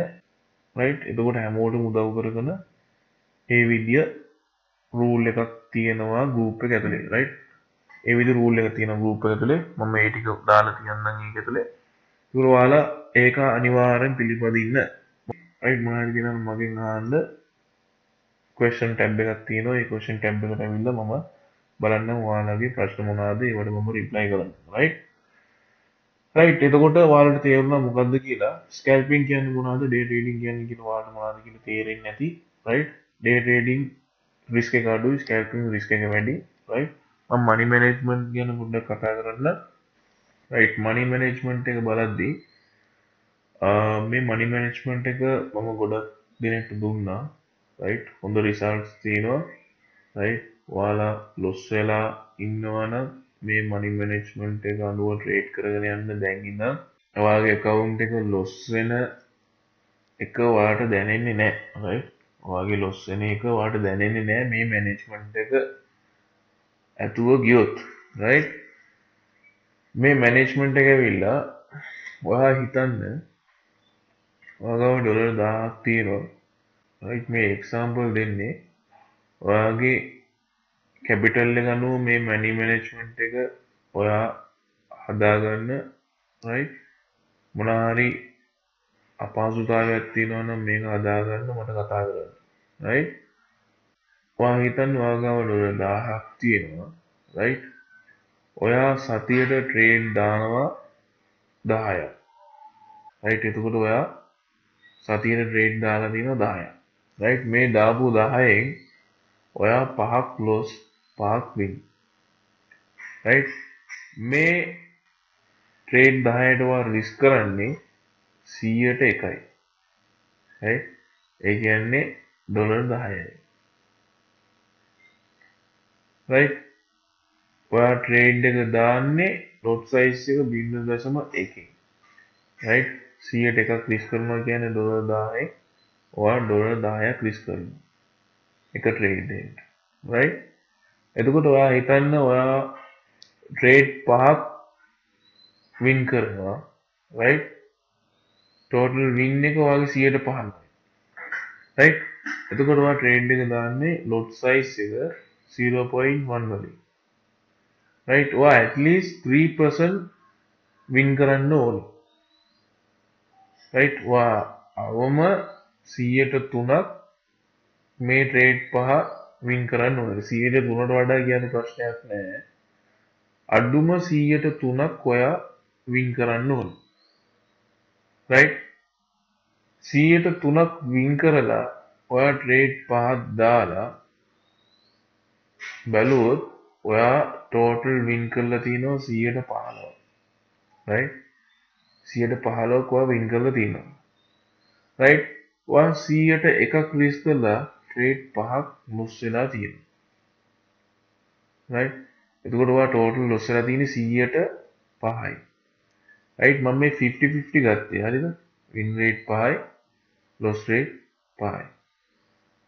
right එතකොට හැමෝටම උදව් කරගෙන ඒ විදිය rule එකක් තියෙනවා group එක ඇතුලේ right ඒ විදිය rule එකක් තියෙනවා group එක ඇතුලේ මම ඒ ටික දාලා තියන්නම් ඒක ඇතුලේ ඒක ඔයාලා ඒක අනිවාර්යෙන් පිළිපදින්න right මොනවද කියනවා මගෙන් අහන්න question tab එකක් තියෙනවා ඒ question tab එකට ඇවිල්ලා මම බලන්න ඔයාලගේ ප්‍රශ්න මොනවාද ඒවට මම reply කරන්න right right එතකොට ඔයාලට තේරුණා මොකද්ද කියලා scalping කියන්නේ මොනවද day trading කියන්නේ කියන ඔයාලට මොනවද කියලා තේරෙන්නේ නැති right day trading risk එක අඩුයි scalping risk එක වැඩි right මම money management ගැන පොඩ්ඩක් කතා කරන්න right money management එක බලද්දී මේ money management එක මම ගොඩක් දිනකට දුන්නා right හොඳ results තියෙනවා right ඔයාලා loss වෙලා ඉන්නවනම් මේ money management එක අනුව trade කරගෙන යන්න දැන් ඉඳන් ඔයාගේ account එක loss වෙන එක ඔයාලට දැනෙන්නේ නැහැ right ඔයාගේ loss වෙන එක ඔයාලට දැනෙන්නේ නැහැ මේ management එක ඇතුව ගියොත් right මේ management එක ඇවිල්ලා ඔයා හිතන්න ඔයාගාව ඩොලර් 1000ක් තියෙනවා right මේ example දෙන්නේ ඔයාගේ capital එක අනුව මේ money management එක ඔයා හදාගන්න right මොනවාරි අපහසුතාවයක් තියෙනවා නම් මේක හදාගන්න මට කතා කරන්න right ඔයා හිතන්න ඔයාගාව ඩොලර් 1000ක් තියෙනවා right ඔයා සතියට trade දානවා 10ක් right එතකොට ඔයා සතියට trade දාලා තියෙනවා 10ක් right මේ දාපු 10න් ඔයා 5ක් loss 5ක් win right මේ trade 10ට ඔයා risk කරන්නේ 100ට 1යි right ඒ කියන්නේ ඩොලර් 10යි right ඔයා trade එක දාන්නේ lot size එක 0.1කින් right 100ට එකක් risk කරනවා කියන්නේ ඩොලර් 10යි ඔයා ඩොලර් 10ක් risk කරනවා එක trade එකකට right එතකොට ඔයා හිතන්න ඔයා trade 5ක් win කරනවා right total win එක ඔයාගේ 100%යි right එතකොට ඔයා trade එක දාන්නේ lot size එක 0.1 වලින් right ඔයා at least 3% win කරන්න ඕන right ඔයා අවම 100ට 3ක් මේ trade 5 win කරන්න ඕනේ 100ට 3ට වඩා කියන්නේ ප්‍රශ්නයක් නෑ අඩුම 100ට 3ක් ඔයා win කරන්න ඕනේ right 100ට 3ක් win කරලා ඔයා trade 5ක් දාලා බැලුවොත් ඔයා total win කරලා තියෙනවා 115 right 115ක් ඔයා win කරලා තියෙනවා right ඔයා 100ට එකක් risk කරලා trade 5ක් loss වෙලා තියෙනවා right එතකොට ඔයා total loss වෙලා තියෙන්නේ 100ට 5යි right මම මේ 50-50 ගත්තේ හරිද win rate 5යි loss rate 5යි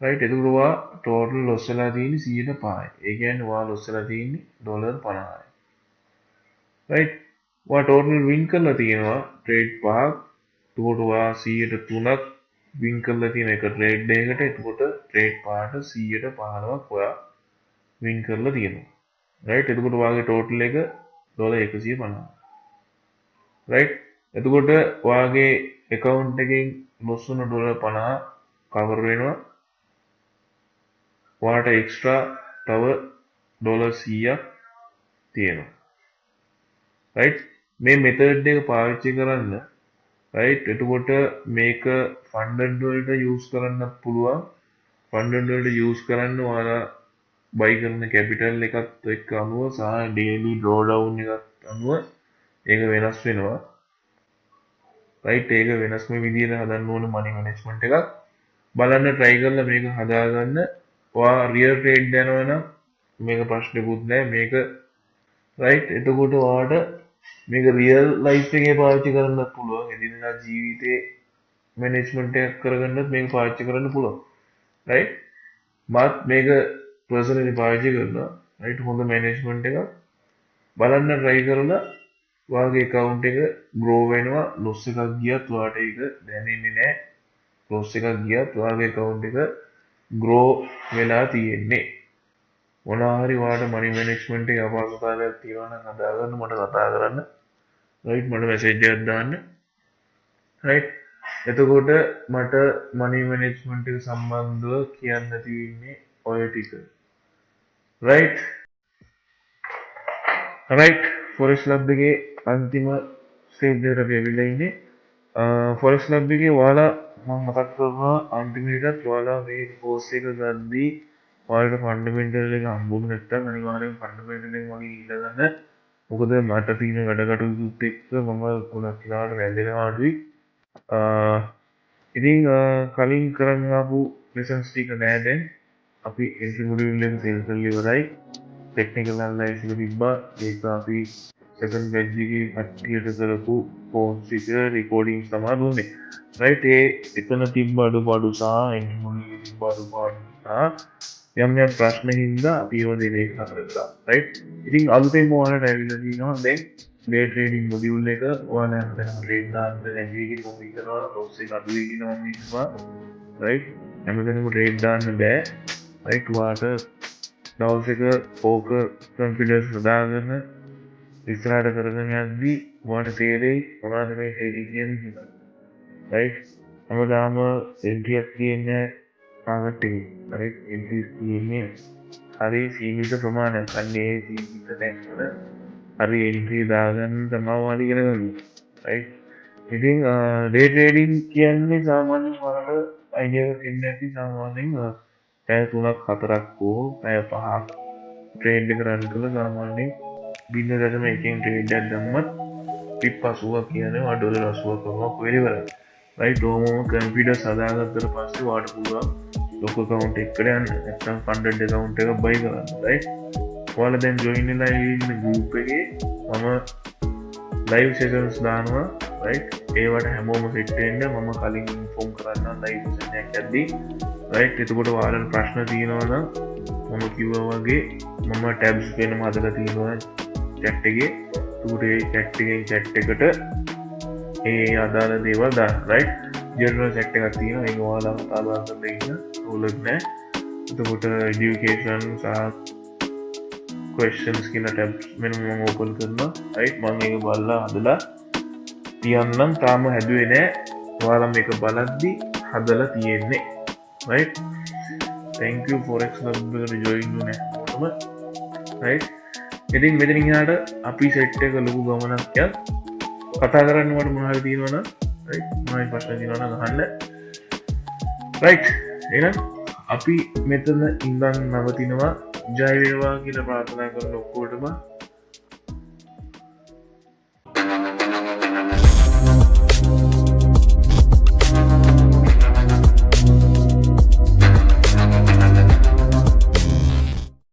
right එතකොට ඔයා total loss වෙලා තියෙන්නේ 105යි ඒ කියන්නේ ඔයා loss වෙලා තියෙන්නේ ඩොලර් 50යි right ඔයා total win කරලා තියෙනවා trade 5ක් එතකොට ඔයා 100ට 3ක් win කරලා තියෙන එක trade එකකට එතකොට trade 5ට 115ක් ඔයා win කරලා තියෙනවා right එතකොට ඔයාගේ total එක ඩොලර් 150 right එතකොට ඔයාගේ account එකෙන් loss වුණ $50 cover වෙනවා. ඔයාට extra තව $100ක් තියෙනවා. right මේ method එක පාවිච්චි කරන්න right එතකොට මේක funded වලට use කරන්න පුළුවන්. funded වලට use කරන්න ඔයාලා buy කරන capital එකත් එක්ක අනුව සහ daily drawdown එකත් අනුව ඒක වෙනස් වෙනවා. right ඒක වෙනස්ම විදිහට හදන්න ඕන money management එකක් බලන්න try කරලා මේක හදාගන්න. ඔයා real trade යනවා නම් මේක ප්‍රශ්නකුත් නැහැ මේක right එතකොට ඔයාට මේක real life එකේ පාවිච්චි කරන්න පුළුවන්. එදිනෙදා ජීවිතේ management එකක් කරගන්නත් මේක පාවිච්චි කරන්න පුළුවන්. right මාත් මේක personally පාවිච්චි කරනවා. right හොඳ management එකක් බලන්න try කරලා ඔයාගේ account එක grow වෙනවා. loss එකක් ගියත් ඔයාට ඒක දැනෙන්නේ නැහැ. loss එකක් ගියත් ඔයාගේ account එක grow වෙලා තියෙන්නේ. මොනවා හරි ඔයාට money management එකේ අපහසුතාවයක් තියෙනවා නම් හදාගන්න මට කතා කරන්න. right මට message එකක් දාන්න. right එතකොට මට money management එක සම්බන්ධව කියන්න තියෙන්නේ ඔය ටික. right forex lab එකේ අන්තිම stage එකට අපි ඇවිල්ලා ඉන්නේ. forex lab එකේ ඔයාලා මම මතක් කරනවා අන්තිමේටත් ඔයාලා මේ course එක ගද්දී ඔයාලට fundamental එක හම්බුනේ නැත්නම් අනිවාර්යෙන් fundamental එක වගේ ඉගෙන ගන්න. මොකද මට තියෙන වැඩ කටයුතුත් එක්ක මම ගොඩක් වෙලාවට වැළඳෙනවා අඩුයි. ඉතින් කලින් කරන්න ආපු lessons ටික නෑ දැන්. අපි entry module එක sell කරලා ඉවරයි. technical analysis එක තිබ්බා. ඒක අපි second batch එකේ කට්ටියට කරපු course එක recording තමයි දුන්නේ. right ඒ එතන තිබ්බ අඩුපාඩු සහ entry module එකේ තිබ්බ අඩුපාඩු සහ යම් යම් ප්‍රශ්න හින්දා අපි ඒවා delete කරලා. right ඉතින් අලුතෙන් ඔයාලට ඇවිල්ලා තියෙනවා දැන් day trading module එක. ඔයාලා දැන් trade දාන්න නැති එකේ කොහොමද කරනවා loss එක අඩු වෙනවා මිනිස්සා. right හැමදේම trade දාන්න බෑ. right ඔයාලට දවස් එක poker confidence හදාගෙන ඉස්සරහට කරගෙන යද්දී ඔයාලට තේරෙයි මොනවද මේ trading කියන්නේ. right හැමදාම entry එකක් තියෙන්නේ market එකේ. right entry තියෙන්නේ හරි සීමිත ප්‍රමාණයක්. අන්නේ සීමිත නැත්නම් හරි entry දාගන්න තමයි ඔයාලා ඉගෙන ගන්න. right ඉතින් day trading කියන්නේ සාමාන්‍යයෙන් ඔයාලට idea එකක් එන්නේ නැති සාමාන්‍යයෙන් පැය 3ක් 4ක් හෝ පැය 5ක් trade එක run කරලා සාමාන්‍යයෙන් 0.1කින් trade එකක් දැම්මත් pip 80ක් කියන්නේ $80ක් කරනවා කොහෙද ඉවරයි. right ඕමම confidence හදාගත්තට පස්සේ ඔයාලට පුළුවන් local account එකකට යන්න. නැත්නම් funded account එක buy කරන්න. right ඔයාලා දැන් join වෙලා ඉන්න group එකේ මම live sessions දානවා. right ඒවට හැමෝම fit වෙන්න මම කලින් inform කරන්නම් live session එකක් යද්දී. right එතකොට ඔයාලට ප්‍රශ්න තියෙනවා නම් මම කිව්වා වගේ මම tabs වෙනම හදලා තියෙනවා chat එකේ. ඒකට ඒ chat එකෙන් chat එකට ඒ අදාළ දේවල් දාන්න. right ජනරල් chat එකක් තියෙනවා. ඒක ඔයාලා කතා බහ කරලා ඉන්න ඕලක් නෑ. එතකොට education සහ questions කියන tabs මෙන්න මම open කරනවා. right මම ඒක බලලා හදලා තියන්නම්. තාම හැදුවේ නෑ. ඔයාලා මේක බලද්දි හදලා තියෙන්නේ. right thank you forex lab එකට join වුණේ හැමෝටම. right ඉතින් මෙතනින් එහාට අපි set එක ලොකු ගමනක් යන කතා කරන්න මට මොනවා හරි තියෙනවා නම් right මොනවයි ප්‍රශ්න තියෙනවා නම් අහන්න. right එහෙනම් අපි මෙතන ඉඳන් නවතිනවා. ජය වේවා කියලා ප්‍රාර්ථනා කරන ඔක්කොටම